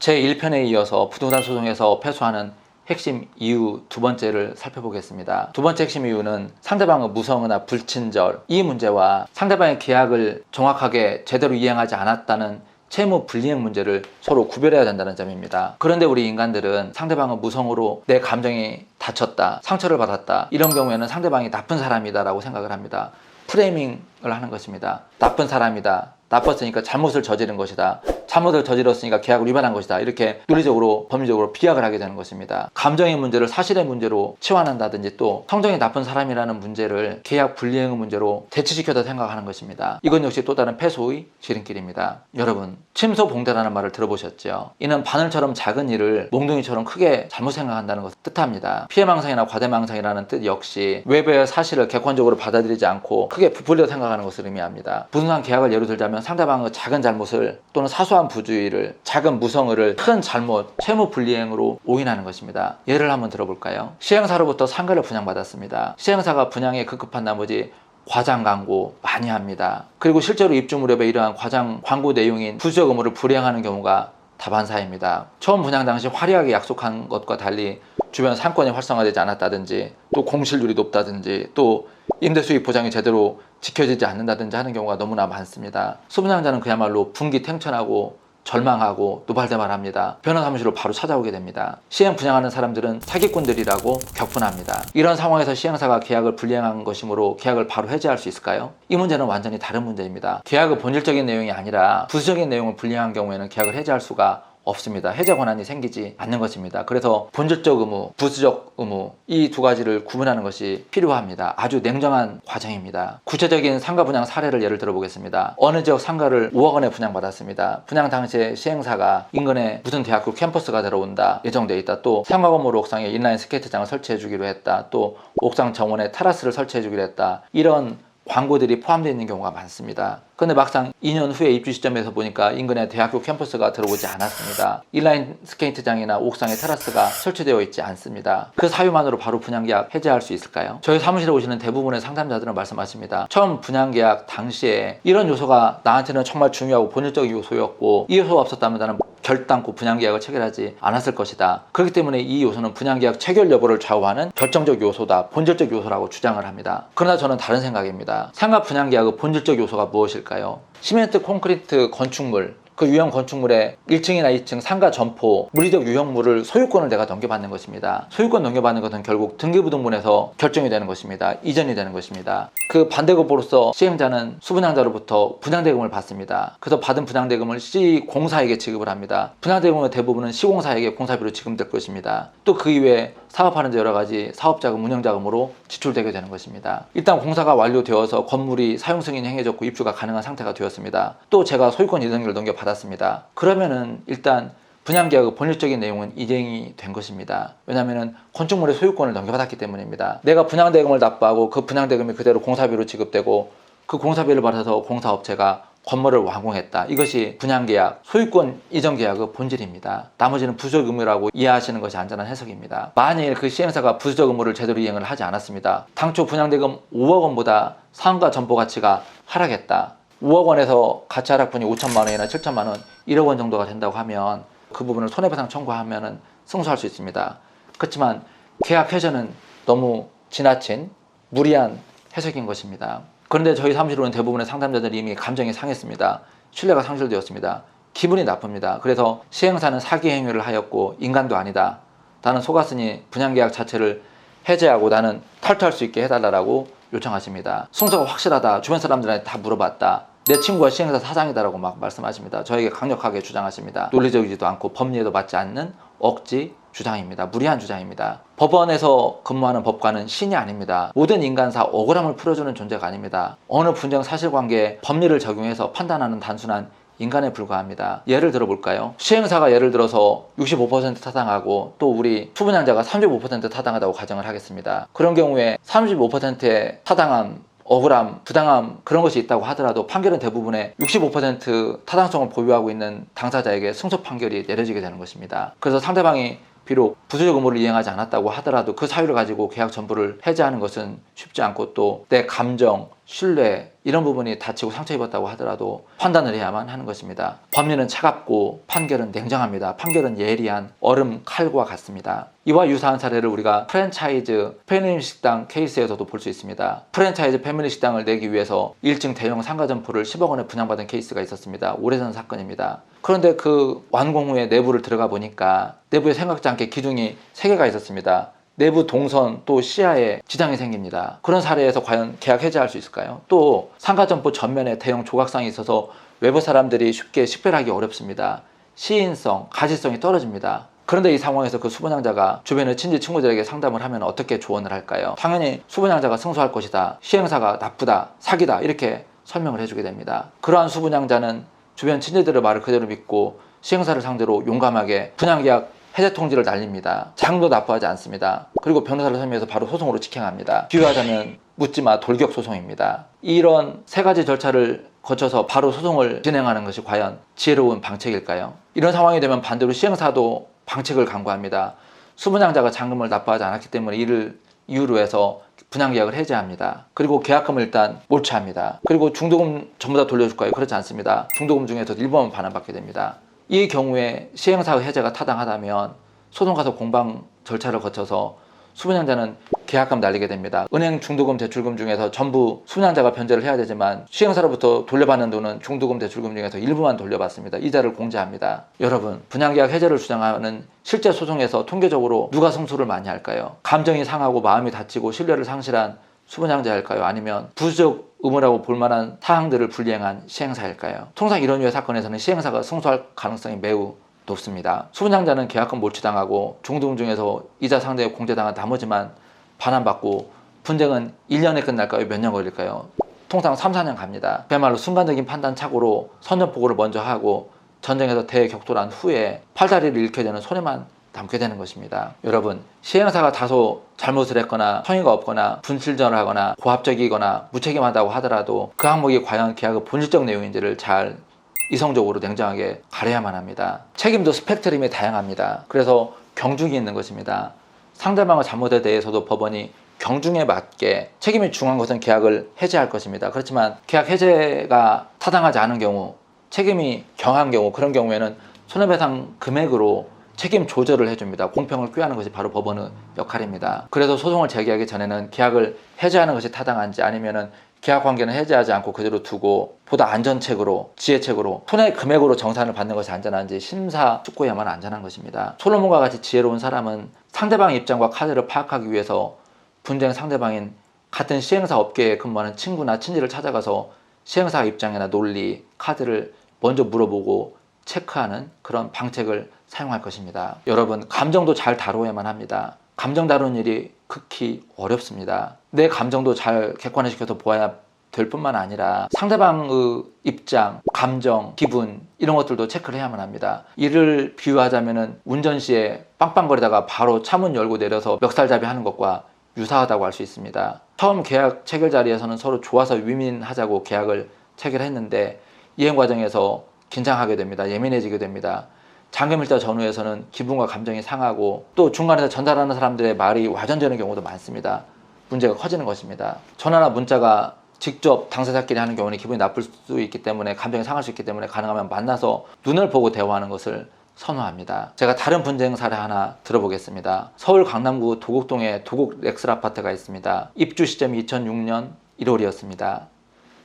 제1편에 이어서 부동산 소송에서 패소하는 핵심 이유 두 번째를 살펴보겠습니다. 두 번째 핵심 이유는 상대방의 무성의나 불친절, 이 문제와 상대방의 계약을 정확하게 제대로 이행하지 않았다는 채무 불이행 문제를 서로 구별해야 된다는 점입니다. 그런데 우리 인간들은 상대방의 무성으로 내 감정이 다쳤다, 상처를 받았다, 이런 경우에는 상대방이 나쁜 사람이다 라고 생각을 합니다. 프레이밍을 하는 것입니다. 나쁜 사람이다, 나빴으니까 잘못을 저지른 것이다, 잘못을 저질렀으니까 계약을 위반한 것이다, 이렇게 논리적으로 법리적으로 비약을 하게 되는 것입니다. 감정의 문제를 사실의 문제로 치환한다든지 또 성정이 나쁜 사람이라는 문제를 계약 불이행의 문제로 대치시켜서 생각하는 것입니다. 이건 역시 또 다른 패소의 지름길입니다. 여러분, 침소봉대라는 말을 들어보셨죠? 이는 바늘처럼 작은 일을 몽둥이처럼 크게 잘못 생각한다는 것을 뜻합니다. 피해망상이나 과대망상이라는 뜻 역시 외부의 사실을 객관적으로 받아들이지 않고 크게 부풀려 생각하는 것을 의미합니다. 부동산 계약을 예로 들자면 상대방의 작은 잘못을 또는 사소한 부주의를, 작은 무성의를 큰 잘못, 채무 불이행으로 오인하는 것입니다. 예를 한번 들어볼까요? 시행사로부터 상가를 분양받았습니다. 시행사가 분양에 급급한 나머지 과장 광고 많이 합니다. 그리고 실제로 입주 무렵에 이러한 과장 광고 내용인 부수적 의무를 불이행하는 경우가 다반사입니다. 처음 분양 당시 화려하게 약속한 것과 달리 주변 상권이 활성화되지 않았다든지, 또 공실률이 높다든지, 또 임대 수익 보장이 제대로 지켜지지 않는다든지 하는 경우가 너무나 많습니다. 소분양자는 그야말로 분기탱천하고 절망하고 노발대발합니다. 변호사무실로 바로 찾아오게 됩니다. 시행 분양하는 사람들은 사기꾼들이라고 격분합니다. 이런 상황에서 시행사가 계약을 불이행한 것이므로 계약을 바로 해지할 수 있을까요? 이 문제는 완전히 다른 문제입니다. 계약의 본질적인 내용이 아니라 부수적인 내용을 불이행한 경우에는 계약을 해지할 수가 없습니다. 해제 권한이 생기지 않는 것입니다. 그래서 본질적 의무, 부수적 의무, 이 두 가지를 구분하는 것이 필요합니다. 아주 냉정한 과정입니다. 구체적인 상가 분양 사례를 예를 들어보겠습니다. 어느 지역 상가를 5억 원에 분양받았습니다. 분양 당시에 시행사가 인근에 무슨 대학교 캠퍼스가 들어온다, 예정되어 있다, 또 상가 건물 옥상에 인라인 스케이트장을 설치해 주기로 했다, 또 옥상 정원에 테라스를 설치해 주기로 했다, 이런 광고들이 포함되어 있는 경우가 많습니다. 그런데 막상 2년 후에 입주 시점에서 보니까 인근에 대학교 캠퍼스가 들어오지 않았습니다. 인라인 스케이트장이나 옥상에 테라스가 설치되어 있지 않습니다. 그 사유만으로 바로 분양계약 해지할 수 있을까요? 저희 사무실에 오시는 대부분의 상담자들은 말씀하십니다. 처음 분양계약 당시에 이런 요소가 나한테는 정말 중요하고 본질적인 요소였고, 이 요소가 없었다면 나는 결단코 분양계약을 체결하지 않았을 것이다. 그렇기 때문에 이 요소는 분양계약 체결 여부를 좌우하는 결정적 요소다, 본질적 요소라고 주장을 합니다. 그러나 저는 다른 생각입니다. 상가 분양계약의 본질적 요소가 무엇일까요? 시멘트, 콘크리트, 건축물, 그 유형 건축물의 1층이나 2층 상가 점포, 물리적 유형물을 소유권을 내가 넘겨받는 것입니다. 소유권 넘겨받는 것은 결국 등기부등본에서 결정이 되는 것입니다. 이전이 되는 것입니다. 그 반대급부로서 시행자는 수분양자로부터 분양대금을 받습니다. 그래서 받은 분양대금을 시공사에게 지급을 합니다. 분양대금의 대부분은 시공사에게 공사비로 지급될 것입니다. 또 그 이외에 사업하는 데 여러 가지 사업자금, 운영자금으로 지출되게 되는 것입니다. 일단 공사가 완료되어서 건물이 사용 승인이 행해졌고 입주가 가능한 상태가 되었습니다. 또 제가 소유권 이전을 넘겨받았습니다. 그러면은 일단 분양계약의 본질적인 내용은 이행이 된 것입니다. 왜냐하면 건축물의 소유권을 넘겨받았기 때문입니다. 내가 분양대금을 납부하고 그 분양대금이 그대로 공사비로 지급되고 그 공사비를 받아서 공사업체가 건물을 완공했다. 이것이 분양계약, 소유권 이전 계약의 본질입니다. 나머지는 부수적 의무라고 이해하시는 것이 안전한 해석입니다. 만일 그 시행사가 부수적 의무를 제대로 이행을 하지 않았습니다. 당초 분양대금 5억 원보다 상가 점포 가치가 하락했다. 5억 원에서 가치 하락분이 5천만 원이나 7천만 원, 1억 원 정도가 된다고 하면 그 부분을 손해배상 청구하면 승소할 수 있습니다. 그렇지만 계약 해제는 너무 지나친 무리한 해석인 것입니다. 그런데 저희 사무실로는 대부분의 상담자들이 이미 감정이 상했습니다. 신뢰가 상실되었습니다. 기분이 나쁩니다. 그래서 시행사는 사기 행위를 하였고 인간도 아니다, 나는 속았으니 분양계약 자체를 해제하고 나는 탈퇴할 수 있게 해달라고 요청하십니다. 승소가 확실하다, 주변 사람들한테 다 물어봤다, 내 친구가 시행사 사장이다라고 막 말씀하십니다. 저에게 강력하게 주장하십니다. 논리적이지도 않고 법리에도 맞지 않는 억지 주장입니다. 무리한 주장입니다. 법원에서 근무하는 법관은 신이 아닙니다. 모든 인간사 억울함을 풀어주는 존재가 아닙니다. 어느 분쟁 사실관계에 법리를 적용해서 판단하는 단순한 인간에 불과합니다. 예를 들어볼까요? 시행사가 예를 들어서 65% 타당하고 또 우리 수분양자가 35% 타당하다고 가정을 하겠습니다. 그런 경우에 35%의 타당함, 억울함, 부당함, 그런 것이 있다고 하더라도 판결은 대부분의 65% 타당성을 보유하고 있는 당사자에게 승소 판결이 내려지게 되는 것입니다. 그래서 상대방이 비록 부수적 의무를 이행하지 않았다고 하더라도 그 사유를 가지고 계약 전부를 해지하는 것은 쉽지 않고 또 내 감정, 신뢰 이런 부분이 다치고 상처 입었다고 하더라도 판단을 해야만 하는 것입니다. 법리는 차갑고 판결은 냉정합니다. 판결은 예리한 얼음 칼과 같습니다. 이와 유사한 사례를 우리가 프랜차이즈 패밀리식당 케이스에서도 볼 수 있습니다. 프랜차이즈 패밀리식당을 내기 위해서 1층 대형 상가점포를 10억 원에 분양받은 케이스가 있었습니다. 오래전 사건입니다. 그런데 그 완공 후에 내부를 들어가 보니까 내부에 생각지 않게 기둥이 3개가 있었습니다. 내부 동선 또 시야에 지장이 생깁니다. 그런 사례에서 과연 계약 해지할 수 있을까요? 또 상가점포 전면에 대형 조각상이 있어서 외부 사람들이 쉽게 식별하기 어렵습니다. 시인성, 가시성이 떨어집니다. 그런데 이 상황에서 그 수분양자가 주변의 친지 친구들에게 상담을 하면 어떻게 조언을 할까요? 당연히 수분양자가 승소할 것이다, 시행사가 나쁘다, 사기다 이렇게 설명을 해주게 됩니다. 그러한 수분양자는 주변 친지들의 말을 그대로 믿고 시행사를 상대로 용감하게 분양계약 해제 통지를 날립니다. 장도 나쁘하지 않습니다. 그리고 변호사를 설명해서 바로 소송으로 직행합니다. 비유하자면 묻지마 돌격 소송입니다. 이런 3가지 절차를 거쳐서 바로 소송을 진행하는 것이 과연 지혜로운 방책일까요? 이런 상황이 되면 반대로 시행사도 방책을 강구합니다. 수분양자가 잔금을 납부하지 않았기 때문에 이를 이유로 해서 분양계약을 해제합니다. 그리고 계약금을 일단 몰취합니다. 그리고 중도금 전부 다 돌려줄까요? 그렇지 않습니다. 중도금 중에서 일부만 반환받게 됩니다. 이 경우에 시행사의 해제가 타당하다면 소송 가서 공방 절차를 거쳐서 수분양자는 계약금 날리게 됩니다. 은행 중도금 대출금 중에서 전부 수분양자가 변제를 해야 되지만 시행사로부터 돌려받는 돈은 중도금 대출금 중에서 일부만 돌려받습니다. 이자를 공제합니다. 여러분, 분양계약 해제를 주장하는 실제 소송에서 통계적으로 누가 승소를 많이 할까요? 감정이 상하고 마음이 다치고 신뢰를 상실한 수분양자일까요? 아니면 부수적 의무라고 볼만한 사항들을 불이행한 시행사일까요? 통상 이런 류의 사건에서는 시행사가 승소할 가능성이 매우 높습니다. 수분양자는 계약금 몰취당하고 중도금 중에서 이자 상대에 공제당한 나머지만 반환받고 분쟁은 1년에 끝날까요? 몇 년 걸릴까요? 통상 3, 4년 갑니다. 그야말로 순간적인 판단 착오로 선전포고를 먼저 하고 전쟁에서 대격돌한 후에 팔다리를 잃게 되는 손해만 남게 되는 것입니다. 여러분, 시행사가 다소 잘못을 했거나 성의가 없거나 분실전을 하거나 고압적이거나 무책임하다고 하더라도 그 항목이 과연 계약의 본질적 내용인지를 잘 이성적으로 냉정하게 가려야만 합니다. 책임도 스펙트럼이 다양합니다. 그래서 경중이 있는 것입니다. 상대방의 잘못에 대해서도 법원이 경중에 맞게 책임이 중한 것은 계약을 해제할 것입니다. 그렇지만 계약 해제가 타당하지 않은 경우, 책임이 경한 경우, 그런 경우에는 손해배상 금액으로 책임 조절을 해줍니다. 공평을 꾀하는 것이 바로 법원의 역할입니다. 그래서 소송을 제기하기 전에는 계약을 해제하는 것이 타당한지 아니면은 계약 관계는 해제하지 않고 그대로 두고 보다 안전책으로, 지혜책으로, 손해 금액으로 정산을 받는 것이 안전한지 심사숙고해야만 안전한 것입니다. 솔로몬과 같이 지혜로운 사람은 상대방의 입장과 카드를 파악하기 위해서 분쟁 상대방인 같은 시행사 업계에 근무하는 친구나 친지를 찾아가서 시행사 입장이나 논리, 카드를 먼저 물어보고 체크하는 그런 방책을 사용할 것입니다. 여러분, 감정도 잘 다루어야만 합니다. 감정 다루는 일이 극히 어렵습니다. 내 감정도 잘 객관화시켜서 보아야 될 뿐만 아니라 상대방의 입장, 감정, 기분 이런 것들도 체크를 해야만 합니다. 이를 비유하자면 운전 시에 빵빵거리다가 바로 차문 열고 내려서 멱살잡이 하는 것과 유사하다고 할 수 있습니다. 처음 계약 체결 자리에서는 서로 좋아서 위민하자고 계약을 체결했는데 이행 과정에서 긴장하게 됩니다. 예민해지게 됩니다. 잔금일자 전후에서는 기분과 감정이 상하고 또 중간에서 전달하는 사람들의 말이 와전되는 경우도 많습니다. 문제가 커지는 것입니다. 전화나 문자가 직접 당사자끼리 하는 경우는 기분이 나쁠 수 있기 때문에, 감정이 상할 수 있기 때문에 가능하면 만나서 눈을 보고 대화하는 것을 선호합니다. 제가 다른 분쟁 사례 하나 들어보겠습니다. 서울 강남구 도곡동에 도곡 렉슬 아파트가 있습니다. 입주 시점이 2006년 1월이었습니다.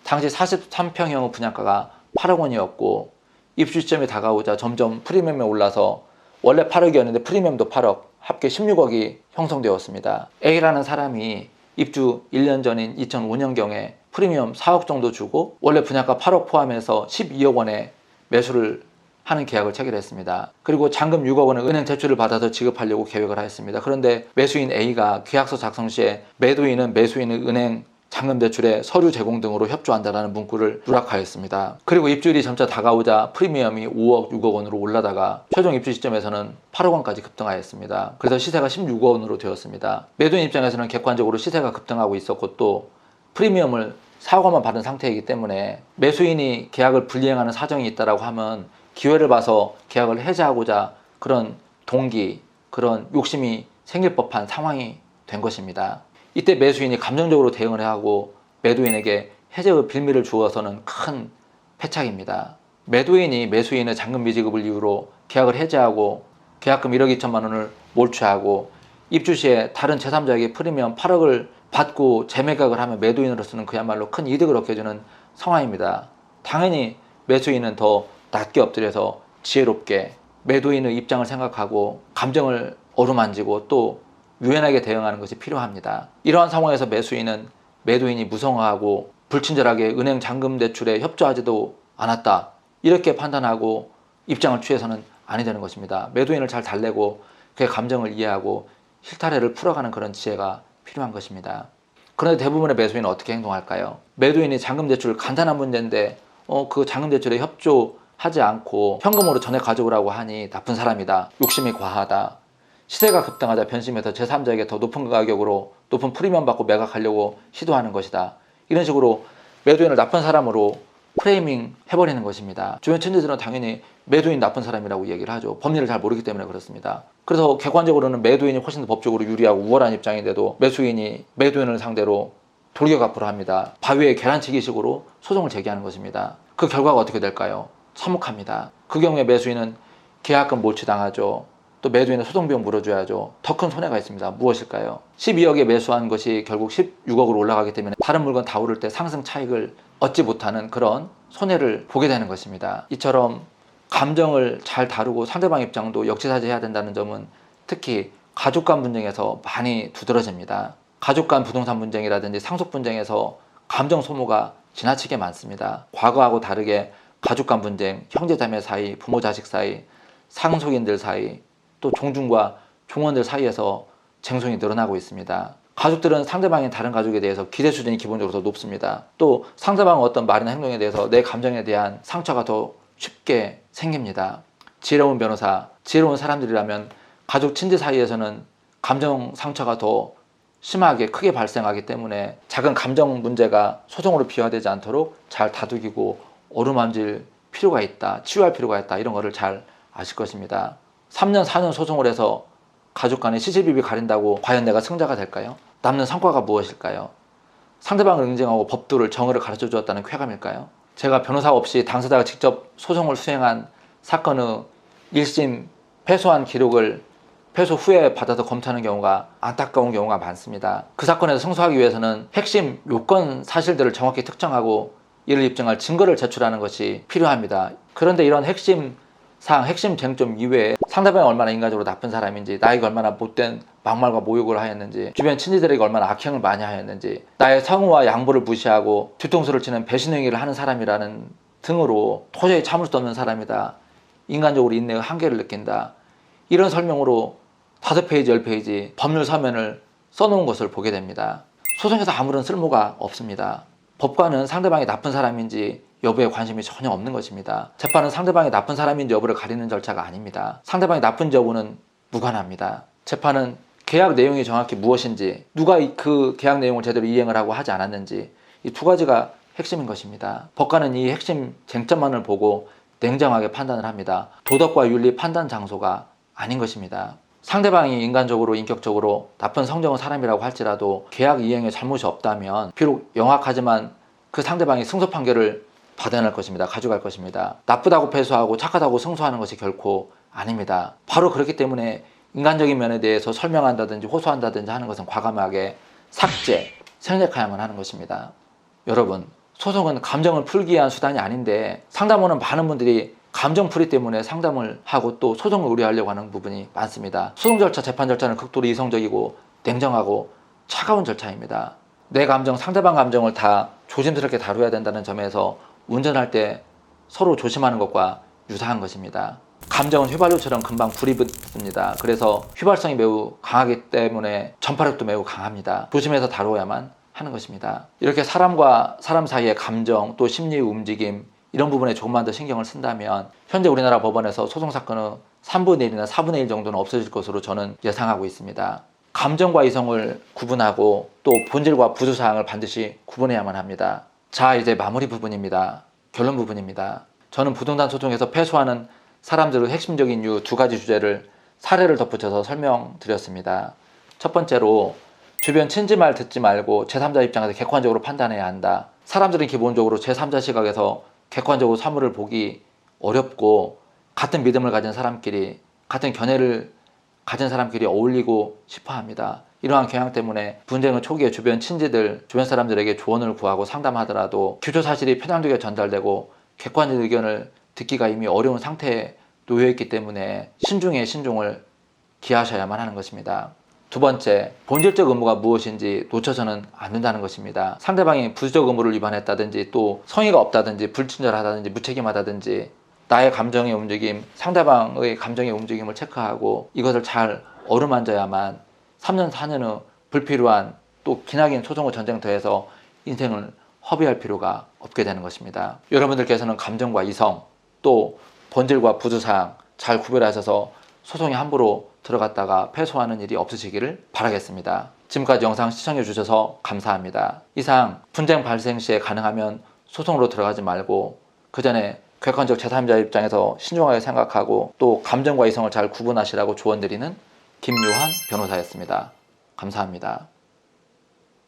당시 43평형 분양가가 8억 원이었고 입주 시점이 다가오자 점점 프리미엄이 올라서 원래 8억이었는데 프리미엄도 8억, 합계 16억이 형성되었습니다. A라는 사람이 입주 1년 전인 2005년경에 프리미엄 4억 정도 주고 원래 분양가 8억 포함해서 12억 원에 매수를 하는 계약을 체결했습니다. 그리고 잔금 6억 원을 은행 대출을 받아서 지급하려고 계획을 하였습니다. 그런데 매수인 A가 계약서 작성 시에 매도인은 매수인의 은행 잔금 대출에 서류 제공 등으로 협조한다라는 문구를 누락하였습니다. 그리고 입주일이 점차 다가오자 프리미엄이 5억, 6억 원으로 올라다가 최종 입주 시점에서는 8억 원까지 급등하였습니다. 그래서 시세가 16억 원으로 되었습니다. 매도인 입장에서는 객관적으로 시세가 급등하고 있었고 또 프리미엄을 4억 원만 받은 상태이기 때문에 매수인이 계약을 불이행하는 사정이 있다고 하면 기회를 봐서 계약을 해지하고자 그런 동기, 그런 욕심이 생길 법한 상황이 된 것입니다. 이때 매수인이 감정적으로 대응을 하고 매도인에게 해적의 빌미를 주어서는 큰 패착입니다. 매도인이 매수인의 잔금 미지급을 이유로 계약을 해지하고 계약금 1억 2천만 원을 몰취하고 입주 시에 다른 제3자에게 프리미엄 8억을 받고 재매각을 하면 매도인으로서는 그야말로 큰 이득을 얻게 해주는 상황입니다. 당연히 매수인은 더 낮게 엎드려서 지혜롭게 매도인의 입장을 생각하고 감정을 어루만지고 또 유연하게 대응하는 것이 필요합니다. 이러한 상황에서 매수인은 매도인이 무성하고 불친절하게 은행 잔금 대출에 협조하지도 않았다, 이렇게 판단하고 입장을 취해서는 아니 되는 것입니다. 매도인을 잘 달래고 그의 감정을 이해하고 실타래를 풀어가는 그런 지혜가 필요한 것입니다. 그런데 대부분의 매수인은 어떻게 행동할까요? 매도인이 잔금 대출 간단한 문제인데 그 잔금 대출에 협조하지 않고 현금으로 전액 가져오라고 하니 나쁜 사람이다, 욕심이 과하다, 시세가 급등하자 변심해서 제3자에게 더 높은 가격으로 높은 프리미엄 받고 매각하려고 시도하는 것이다, 이런 식으로 매도인을 나쁜 사람으로 프레이밍 해버리는 것입니다. 주변 친지들은 당연히 매도인 나쁜 사람이라고 얘기를 하죠. 법리를 잘 모르기 때문에 그렇습니다. 그래서 객관적으로는 매도인이 훨씬 더 법적으로 유리하고 우월한 입장인데도 매수인이 매도인을 상대로 돌격압을 합니다. 바위에 계란치기식으로 소송을 제기하는 것입니다. 그 결과가 어떻게 될까요? 참혹합니다. 그 경우에 매수인은 계약금 몰취당하죠. 또 매도인은 소송비용 물어줘야죠. 더 큰 손해가 있습니다. 무엇일까요? 12억에 매수한 것이 결국 16억으로 올라가기 때문에 다른 물건 다 오를 때 상승 차익을 얻지 못하는 그런 손해를 보게 되는 것입니다. 이처럼 감정을 잘 다루고 상대방 입장도 역지사지해야 된다는 점은 특히 가족 간 분쟁에서 많이 두드러집니다. 가족 간 부동산 분쟁이라든지 상속 분쟁에서 감정 소모가 지나치게 많습니다. 과거하고 다르게 가족 간 분쟁, 형제자매 사이, 부모 자식 사이, 상속인들 사이, 또 종중과 종원들 사이에서 쟁송이 늘어나고 있습니다. 가족들은 상대방인 다른 가족에 대해서 기대 수준이 기본적으로 더 높습니다. 또 상대방의 어떤 말이나 행동에 대해서 내 감정에 대한 상처가 더 쉽게 생깁니다. 지혜로운 변호사, 지혜로운 사람들이라면 가족 친지 사이에서는 감정 상처가 더 심하게 크게 발생하기 때문에 작은 감정 문제가 소송으로 비화되지 않도록 잘 다독이고 어루만질 필요가 있다, 치유할 필요가 있다, 이런 거를 잘 아실 것입니다. 3년 4년 소송을 해서 가족 간의 시시비비 가린다고 과연 내가 승자가 될까요? 남는 성과가 무엇일까요? 상대방을 응징하고 법도를 정의를 가르쳐 주었다는 쾌감일까요? 제가 변호사 없이 당사자가 직접 소송을 수행한 사건의 1심 패소한 기록을 패소 후에 받아서 검토하는 경우가 안타까운 경우가 많습니다. 그 사건에서 승소하기 위해서는 핵심 요건 사실들을 정확히 특정하고 이를 입증할 증거를 제출하는 것이 필요합니다. 그런데 이런 핵심 사항, 핵심 쟁점 이외에 상대방이 얼마나 인간적으로 나쁜 사람인지, 나에게 얼마나 못된 막말과 모욕을 하였는지, 주변 친지들에게 얼마나 악행을 많이 하였는지, 나의 성우와 양보를 무시하고 뒤통수를 치는 배신 행위를 하는 사람이라는 등으로 도저히 참을 수 없는 사람이다, 인간적으로 인내의 한계를 느낀다, 이런 설명으로 5페이지, 10페이지 법률 서면을 써놓은 것을 보게 됩니다. 소송에서 아무런 쓸모가 없습니다. 법관은 상대방이 나쁜 사람인지 여부에 관심이 전혀 없는 것입니다. 재판은 상대방이 나쁜 사람인지 여부를 가리는 절차가 아닙니다. 상대방이 나쁜지 여부는 무관합니다. 재판은 계약 내용이 정확히 무엇인지, 누가 그 계약 내용을 제대로 이행을 하고 하지 않았는지, 이 두 가지가 핵심인 것입니다. 법관은 이 핵심 쟁점만을 보고 냉정하게 판단을 합니다. 도덕과 윤리 판단 장소가 아닌 것입니다. 상대방이 인간적으로 인격적으로 나쁜 성정의 사람이라고 할지라도 계약 이행에 잘못이 없다면 비록 영악하지만 그 상대방이 승소 판결을 받아낼 것입니다. 가져갈 것입니다. 나쁘다고 패소하고 착하다고 승소하는 것이 결코 아닙니다. 바로 그렇기 때문에 인간적인 면에 대해서 설명한다든지 호소한다든지 하는 것은 과감하게 삭제, 생략해야만 하는 것입니다. 여러분, 소송은 감정을 풀기 위한 수단이 아닌데 상담원은 많은 분들이 감정풀이 때문에 상담을 하고 또 소송을 의뢰하려고 하는 부분이 많습니다. 소송 절차, 재판 절차는 극도로 이성적이고 냉정하고 차가운 절차입니다. 내 감정, 상대방 감정을 다 조심스럽게 다뤄야 된다는 점에서 운전할 때 서로 조심하는 것과 유사한 것입니다. 감정은 휘발유처럼 금방 불이 붙습니다. 그래서 휘발성이 매우 강하기 때문에 전파력도 매우 강합니다. 조심해서 다루어야만 하는 것입니다. 이렇게 사람과 사람 사이의 감정, 또 심리의 움직임, 이런 부분에 조금만 더 신경을 쓴다면 현재 우리나라 법원에서 소송사건의 3분의 1이나 4분의 1 정도는 없어질 것으로 저는 예상하고 있습니다. 감정과 이성을 구분하고 또 본질과 부수사항을 반드시 구분해야만 합니다. 자, 이제 마무리 부분입니다. 결론 부분입니다. 저는 부동산 소송에서 패소하는 사람들의 핵심적인 이유 2가지 주제를 사례를 덧붙여서 설명드렸습니다. 첫 번째로 주변 친지 말 듣지 말고 제3자 입장에서 객관적으로 판단해야 한다. 사람들은 기본적으로 제3자 시각에서 객관적으로 사물을 보기 어렵고 같은 믿음을 가진 사람끼리 같은 견해를 가진 사람끼리 어울리고 싶어 합니다. 이러한 경향 때문에 분쟁은 초기에 주변 친지들, 주변 사람들에게 조언을 구하고 상담하더라도 기초 사실이 편향되게 전달되고 객관적 의견을 듣기가 이미 어려운 상태에 놓여있기 때문에 신중에 신중을 기하셔야만 하는 것입니다. 두 번째, 본질적 의무가 무엇인지 놓쳐서는 안 된다는 것입니다. 상대방이 부수적 의무를 위반했다든지 또 성의가 없다든지 불친절하다든지 무책임하다든지 나의 감정의 움직임, 상대방의 감정의 움직임을 체크하고 이것을 잘 어루만져야만 3년, 4년 후 불필요한 또 기나긴 소송과 전쟁 더해서 인생을 허비할 필요가 없게 되는 것입니다. 여러분들께서는 감정과 이성, 또 본질과 부수사항 잘 구별하셔서 소송에 함부로 들어갔다가 패소하는 일이 없으시기를 바라겠습니다. 지금까지 영상 시청해 주셔서 감사합니다. 이상 분쟁 발생 시에 가능하면 소송으로 들어가지 말고 그 전에 객관적 제3자 입장에서 신중하게 생각하고 또 감정과 이성을 잘 구분하시라고 조언드리는 김요한 변호사였습니다. 감사합니다.